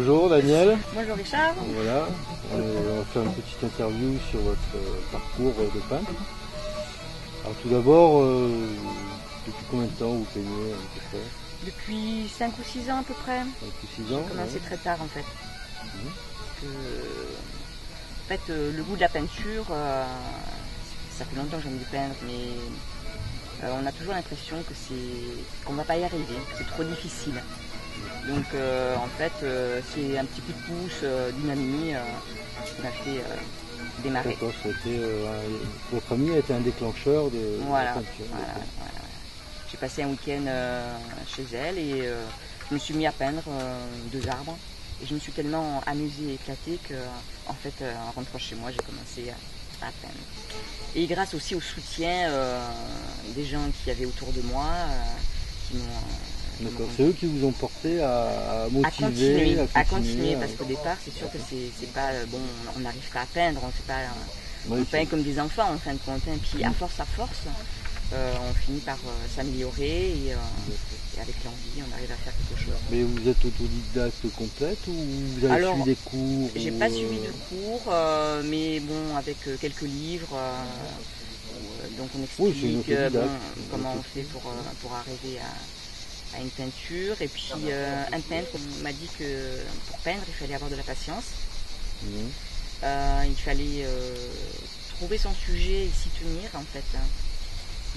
bonjour Daniel. Bonjour Richard. Voilà, on va faire une petite interview sur votre parcours de peintre. Alors tout d'abord, depuis combien de temps vous peignez à peu près? Depuis 5 ou 6 ans à peu près. 5 ou 6 ans. J'ai commencé très tard en fait. En fait, le goût de la peinture, ça fait longtemps que j'ai envie de peindre, mais on a toujours l'impression qu'on ne va pas y arriver, que c'est trop difficile. Donc en fait, c'est un petit coup de pouce d'une amie qui m'a fait démarrer. D'accord, votre amie a été un déclencheur de la peinture. Voilà. J'ai passé un week-end chez elle et je me suis mis à peindre 2 arbres. Et je me suis tellement amusée et éclatée que, en fait, en rentrant chez moi, j'ai commencé à peindre. Et grâce aussi au soutien des gens qui avaient autour de moi, qui m'ont... D'accord, c'est eux qui vous ont porté à motiver, à continuer, parce qu'au départ, c'est sûr que c'est pas bon, on n'arrive pas à peindre, on peint comme des enfants en fin de compte. Et puis à force, on finit par s'améliorer et avec l'envie, on arrive à faire quelque chose. Mais vous êtes autodidacte complète ou vous avez suivi des cours? J'ai pas suivi de cours, mais bon, avec quelques livres, donc on explique comment on fait pour arriver à une peinture. Et puis un peintre m'a dit que pour peindre, il fallait avoir de la patience. Il fallait trouver son sujet et s'y tenir en fait.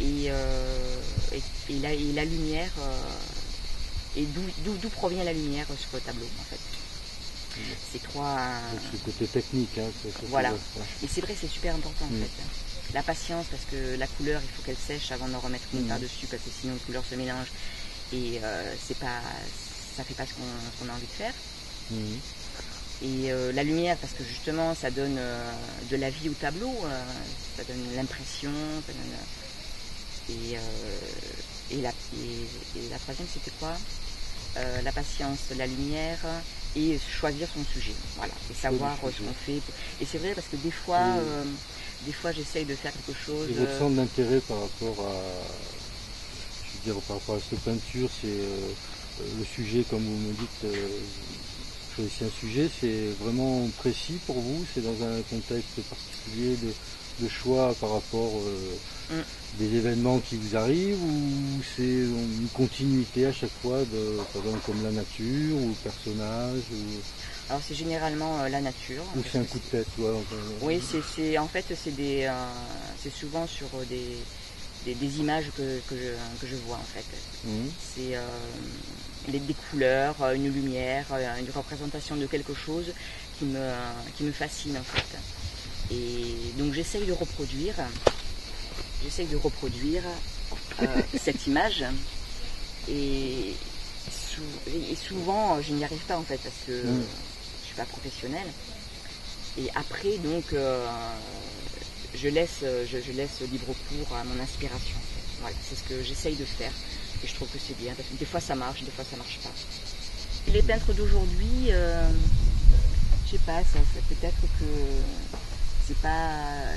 Et la lumière, et d'où provient la lumière sur le tableau en fait. C'est trois... C'est le côté technique. Hein, voilà. Et c'est vrai, c'est super important en fait. La patience, parce que la couleur, il faut qu'elle sèche avant d'en remettre une par-dessus, parce que sinon les couleurs se mélangent. Et ça fait pas ce qu'on a envie de faire. Et la lumière, parce que justement ça donne de la vie au tableau, ça donne l'impression, ça donne... Et la troisième, c'était quoi? La patience, la lumière et choisir son sujet. Voilà, et savoir ce qu'on fait. Et c'est vrai parce que des fois j'essaye de faire quelque chose. Et votre centre d'intérêt par rapport à cette peinture, c'est le sujet, comme vous me dites, choisissez un sujet, c'est vraiment précis pour vous, c'est dans un contexte particulier de choix par rapport des événements qui vous arrivent, ou c'est une continuité à chaque fois, par exemple comme la nature ou le personnage Alors c'est généralement la nature. Ou c'est un coup de tête, Oui, en fait c'est souvent sur des images que je vois en fait. C'est des couleurs, une lumière, une représentation de quelque chose qui me fascine en fait. Et donc j'essaye de reproduire cette image et souvent je n'y arrive pas en fait parce que je suis pas professionnelle. Et après donc je laisse libre cours à mon inspiration. Voilà, c'est ce que j'essaye de faire et je trouve que c'est bien parce que des fois ça marche, des fois ça marche pas. Et les peintres d'aujourd'hui, je sais pas, peut-être que c'est pas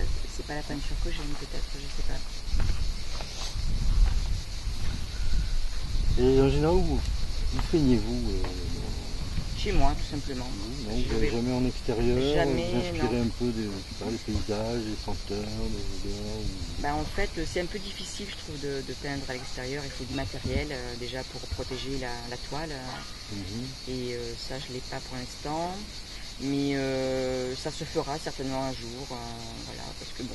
la peinture que j'aime, peut-être, je sais pas. Et en général, où peignez-vous Chez moi, tout simplement. Non, vous n'allez jamais en extérieur? Jamais, vous inspirez un peu des paysages, des senteurs, des odeurs En fait, c'est un peu difficile, je trouve, de peindre à l'extérieur. Il faut du matériel, déjà, pour protéger la toile. Et ça, je ne l'ai pas pour l'instant. Mais ça se fera certainement un jour, voilà, parce que bon,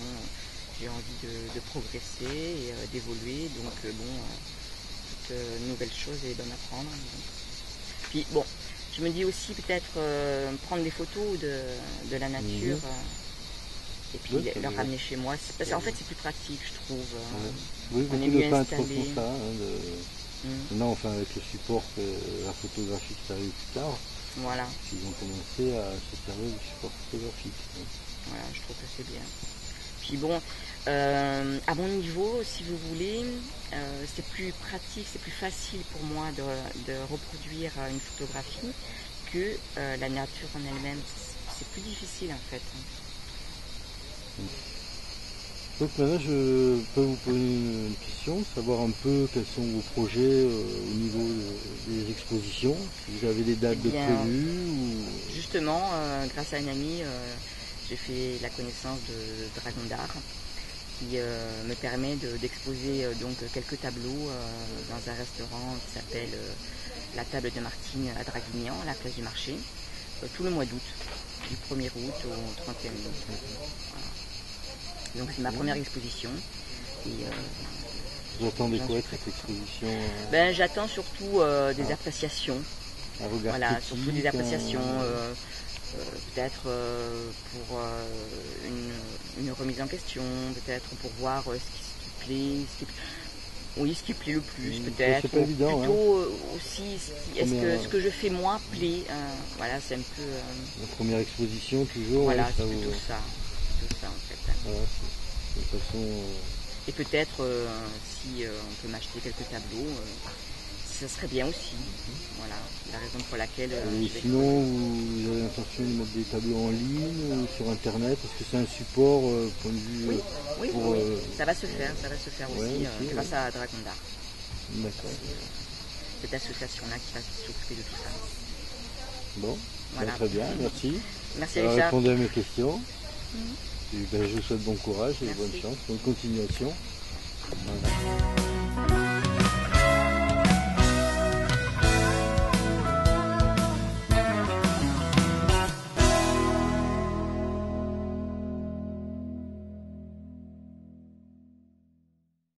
j'ai envie de progresser et d'évoluer, donc toute nouvelle chose est bonne à prendre. Donc. Puis bon, je me dis aussi peut-être prendre des photos de la nature et puis leur ramener chez moi. Parce qu'en fait c'est plus pratique, je trouve. Oui, on est beaucoup mieux de peintres installé. font ça. Maintenant, enfin, avec le support que la photographie qui arrive plus tard. Voilà. Ils ont commencé à se servir du support photographique. Voilà, je trouve que c'est bien. Puis bon, à mon niveau, si vous voulez, c'est plus pratique, c'est plus facile pour moi de reproduire une photographie que la nature en elle-même. C'est plus difficile en fait. Donc maintenant je peux vous poser une question, savoir un peu quels sont vos projets au niveau des expositions. Vous avez des dates de prévues ou... Justement, grâce à une amie, j'ai fait la connaissance de Dragon d'Art qui me permet d'exposer donc quelques tableaux dans un restaurant qui s'appelle la Table de Martine à Draguignan, à la place du marché, tout le mois d'août, du 1er août au 31 août. Voilà. Donc c'est ma première exposition. Vous attendez quoi de cette exposition J'attends surtout des appréciations. Un regard voilà, critique, surtout des appréciations, peut-être pour une remise en question, peut-être pour voir ce qui plaît, ce qui plaît le plus, peut-être. C'est pas évident. Plutôt aussi, ce que je fais moi plaît. Voilà, c'est un peu. La première exposition, toujours. Voilà, c'est plutôt ça. En fait. Voilà, de toute façon. Et peut-être si on peut m'acheter quelques tableaux, ça serait bien aussi. Voilà, la raison pour laquelle. Sinon, vous avez l'intention de mettre des tableaux en ligne ou sur internet? Est-ce que c'est un support point de vue Oui, ça va se faire aussi grâce à Dragon d'Art. D'accord. Cette association-là qui va s'occuper de tout ça. Bon, voilà. Très bien, merci. Merci Richard. Répondez à mes questions. Et je vous souhaite bon courage et bonne chance, bonne continuation. Voilà.